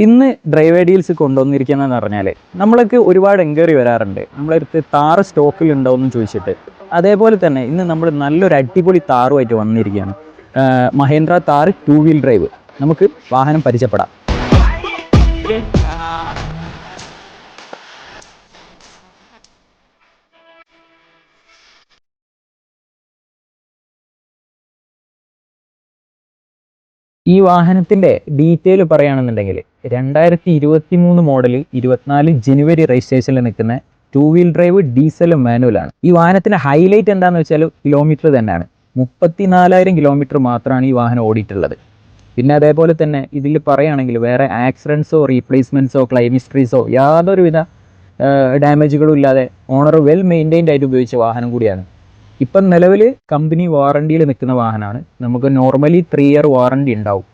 ഇന്ന് drive deals കൊണ്ടുവന്നിരിക്കുന്നതെന്ന് പറഞ്ഞാൽ നമ്മൾക്ക് ഒരുപാട് എൻക്വയറി വരാറുണ്ട് നമ്മളടുത്ത് താറ് സ്റ്റോക്കിൽ ഉണ്ടോ എന്ന് ചോദിച്ചിട്ട്. അതേപോലെ തന്നെ ഇന്ന് നമ്മൾ നല്ലൊരു അടിപൊളി താറുമായിട്ട് വന്നിരിക്കുകയാണ്. Mahendra Thar 2 wheel drive. നമുക്ക് വാഹനം പരിചയപ്പെടാം. ഈ വാഹനത്തിൻ്റെ ഡീറ്റെയിൽ പറയുകയാണെന്നുണ്ടെങ്കിൽ 2023 മോഡൽ 24 ജനുവരി രജിസ്ട്രേഷനിൽ നിൽക്കുന്ന 2 വീൽ ഡ്രൈവ് ഡീസൽ മാനുവലാണ്. ഈ വാഹനത്തിൻ്റെ ഹൈലൈറ്റ് എന്താണെന്ന് വെച്ചാൽ കിലോമീറ്റർ തന്നെയാണ്. 34,000 കിലോമീറ്റർ മാത്രമാണ് ഈ വാഹനം ഓടിയിട്ടുള്ളത്. പിന്നെ അതേപോലെ തന്നെ ഇതിൽ പറയുകയാണെങ്കിൽ വേറെ ആക്സിഡൻസോ റീപ്ലേസ്മെൻറ്റ്സോ ക്ലെയിം ഹിസ്റ്ററീസോ യാതൊരുവിധ ഡാമേജുകളും ഇല്ലാതെ ഓണർ വെൽ മെയിൻറ്റൈൻഡ് ആയിട്ട് ഉപയോഗിച്ച വാഹനം കൂടിയാണ്. ഇപ്പം നിലവിൽ കമ്പനി വാറണ്ടിയിൽ നിൽക്കുന്ന വാഹനമാണ്. നമുക്ക് നോർമലി 3 ഇയർ വാറണ്ടി ഉണ്ടാവും.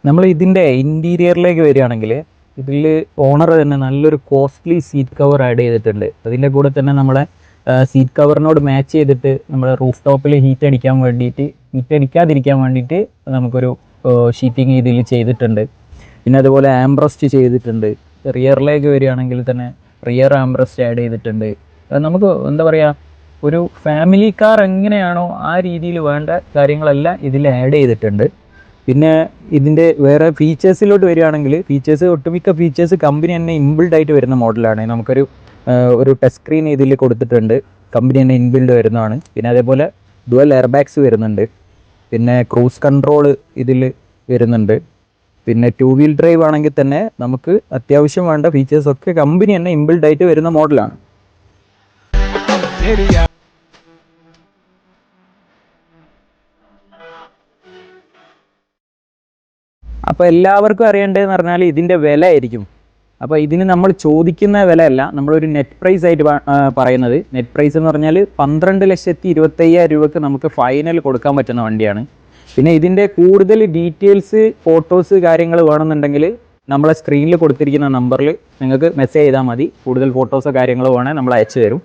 നമ്മൾ ഇതിൻ്റെ ഇൻറ്റീരിയറിലേക്ക് വരികയാണെങ്കിൽ ഇതിൽ ഓണർ തന്നെ നല്ലൊരു കോസ്റ്റ്ലി സീറ്റ് കവർ ആഡ് ചെയ്തിട്ടുണ്ട്. അതിൻ്റെ കൂടെ തന്നെ നമ്മളെ സീറ്റ് കവറിനോട് മാച്ച് ചെയ്തിട്ട് നമ്മുടെ റൂഫ് ടോപ്പിൽ ഹീറ്റ് അടിക്കാതിരിക്കാൻ വേണ്ടിയിട്ട് നമുക്കൊരു ഷീറ്റിങ് ഇതിൽ ചെയ്തിട്ടുണ്ട്. പിന്നെ അതുപോലെ ആംബ്രസ്റ്റ് ചെയ്തിട്ടുണ്ട്. റിയറിലേക്ക് വരികയാണെങ്കിൽ തന്നെ റിയർ ആംബ്രസ്റ്റ് ആഡ് ചെയ്തിട്ടുണ്ട്. നമുക്ക് എന്താ പറയുക, ഒരു ഫാമിലി കാർ എങ്ങനെയാണോ ആ രീതിയിൽ വേണ്ട കാര്യങ്ങളെല്ലാം ഇതിൽ ആഡ് ചെയ്തിട്ടുണ്ട്. പിന്നെ ഇതിൻ്റെ വേറെ ഫീച്ചേഴ്സിലോട്ട് വരികയാണെങ്കിൽ ഒട്ടുമിക്ക ഫീച്ചേഴ്സ് കമ്പനി തന്നെ ഇൻബിൽഡ് ആയിട്ട് വരുന്ന മോഡലാണ്. നമുക്കൊരു ടച്ച് സ്ക്രീൻ ഇതിൽ കൊടുത്തിട്ടുണ്ട്, കമ്പനി തന്നെ ഇൻബിൽഡ് വരുന്നതാണ്. പിന്നെ അതേപോലെ ഡുവൽ എയർ ബാഗ്സ് വരുന്നുണ്ട്. പിന്നെ ക്രൂസ് കൺട്രോൾ ഇതിൽ വരുന്നുണ്ട്. പിന്നെ 2 വീൽ ഡ്രൈവ് ആണെങ്കിൽ തന്നെ നമുക്ക് അത്യാവശ്യം വേണ്ട ഫീച്ചേഴ്സൊക്കെ കമ്പനി തന്നെ ഇൻബിൽഡ് ആയിട്ട് വരുന്ന മോഡലാണ്. അപ്പോൾ എല്ലാവർക്കും അറിയേണ്ടതെന്ന് പറഞ്ഞാൽ ഇതിൻ്റെ വില ആയിരിക്കും. അപ്പോൾ ഇതിന് നമ്മൾ ചോദിക്കുന്ന വിലയല്ല, നമ്മളൊരു നെറ്റ് പ്രൈസ് ആയിട്ട് പറയുന്നത്. നെറ്റ് പ്രൈസ് എന്ന് പറഞ്ഞാൽ 12,25,000 രൂപയ്ക്ക് നമുക്ക് ഫൈനൽ കൊടുക്കാൻ പറ്റുന്ന വണ്ടിയാണ്. പിന്നെ ഇതിൻ്റെ കൂടുതൽ ഡീറ്റെയിൽസ് ഫോട്ടോസ് കാര്യങ്ങൾ വേണമെന്നുണ്ടെങ്കിൽ നമ്മളെ സ്ക്രീനിൽ കൊടുത്തിരിക്കുന്ന നമ്പറിൽ നിങ്ങൾക്ക് മെസ്സേജ് ചെയ്താൽ മതി. കൂടുതൽ ഫോട്ടോസോ കാര്യങ്ങളോ വേണമെങ്കിൽ നമ്മൾ അയച്ചു തരും.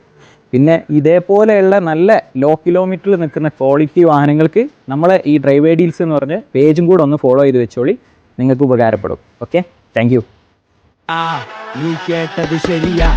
പിന്നെ ഇതേപോലെയുള്ള നല്ല ലോ കിലോമീറ്ററിൽ നിൽക്കുന്ന ക്വാളിറ്റി വാഹനങ്ങൾക്ക് നമ്മളെ ഈ ഡ്രൈവ് ഡീൽസ് എന്ന് പറഞ്ഞ പേജും കൂടെ ഒന്ന് ഫോളോ ചെയ്ത് വെച്ചോളി, നിങ്ങൾക്ക് ഉപകാരപ്പെടും. Okay, thank you. നീ കേട്ടത് ശരിയാ.